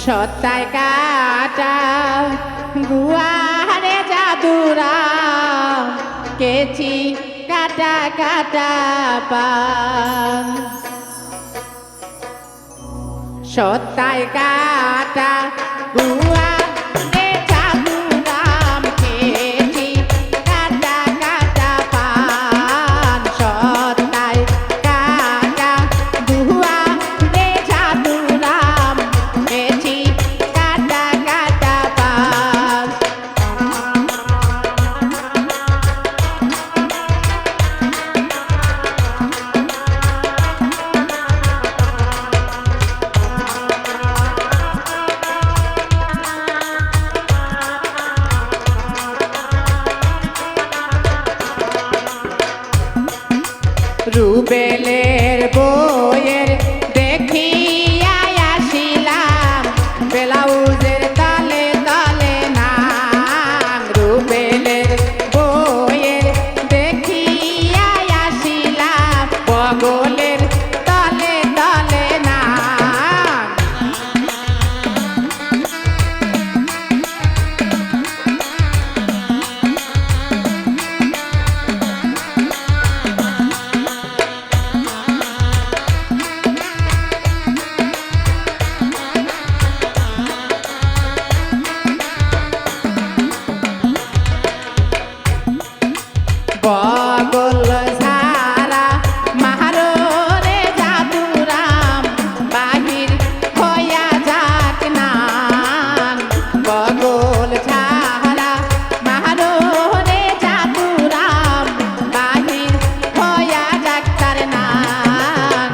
সত্তায় কাটা গুয়ারে জাদুরা কেচি কাটা কাটা পান সত্তায় কাটা গুয়ারে জাদুরাম কেচি কাটা কাটা পান সত্তায় কাটা গুয়ারে জাদুরাম কেচি কাটা কাটা পান রুবেলের বইয়ের দেখিয়া আসিলাম ব্লাউজের তলে তলে নাম রুবেলের বইয়ের দেখিয়া আসিলাম বগলের তলে তলে নাম বগল সারা মারো রে জাদুরাম বাহির হইয়া যাক নাম বগল সারা মারো রে জাদুরাম বাহির হইয়া যাক তার নাম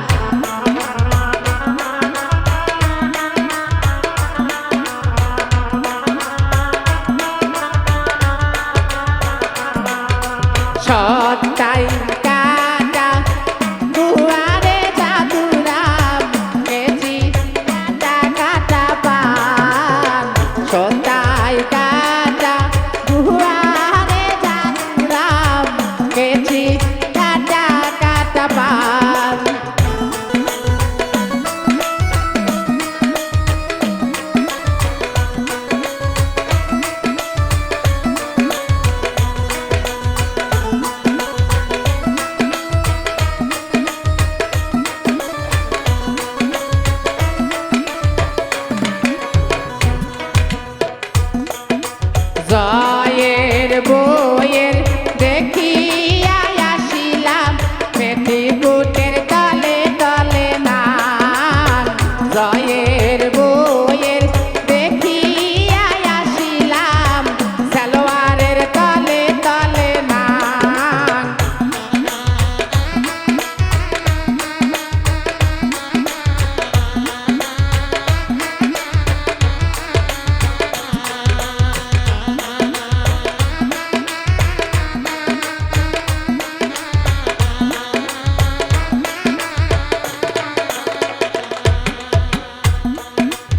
সত্তায় কাটা গুয়ারে জাদুরাম কেচি কাটা কাটা পান সত্তায় কাটা গুয়ারে জাদুরাম কেচি কাটা কাটা পান জয়ের বইয়ের দেখিয়া আসিলাম পেটিকুটের তলে তলে নাম জয়ের বইয়ের দেখিয়া আসিলাম সালোয়ারের তলে তলে নাম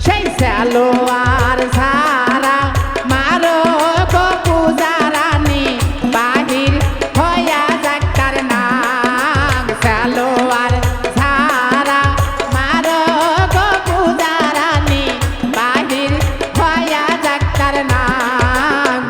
সেই সালোয়ার সারা মারো গো পূজারানী বাহির হইয়া যাক তার নাম সালোয়ার সারা মারো গো পূজারানী বাহির হইয়া যাক তার নাম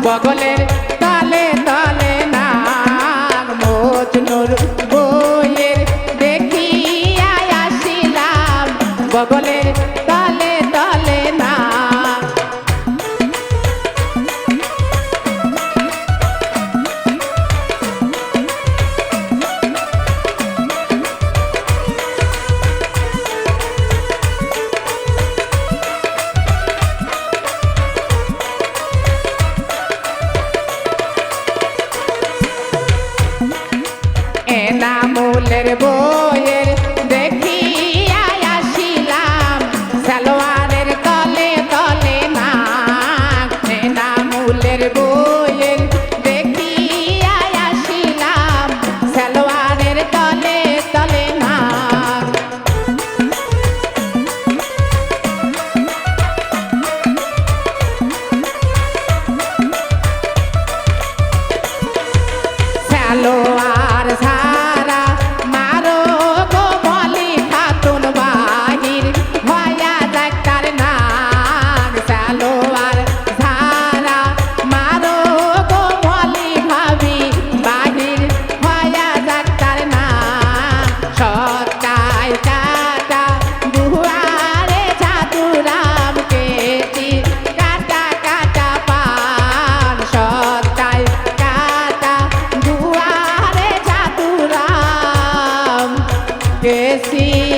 বগলের তলে তলে নাম মজনুর বইয়ের দেখিয়া আসিলাম বগলের তলে তলে নাম এনামুলের বইয়ের দেখিয়া আসিলাম সালোয়ারের তলে তলে নাম এনামুলের বইয়ের দেখিয়া আসিলাম সালোয়ারের তলে তলে নাম সালোয়ার সারা মারো গো বলি খাতুন বাহির হয়া ডাক্তার নাম সালোয়ার সারা মারো গো বলি ভাবি বাহির হয়া ডাক্তার নাম সত্তায় কাটা দুয়ারে চাতুরাম কেটি কাটা কাটা পান সত্তায় কাটা দুয়ারে চাতুরাম কেসি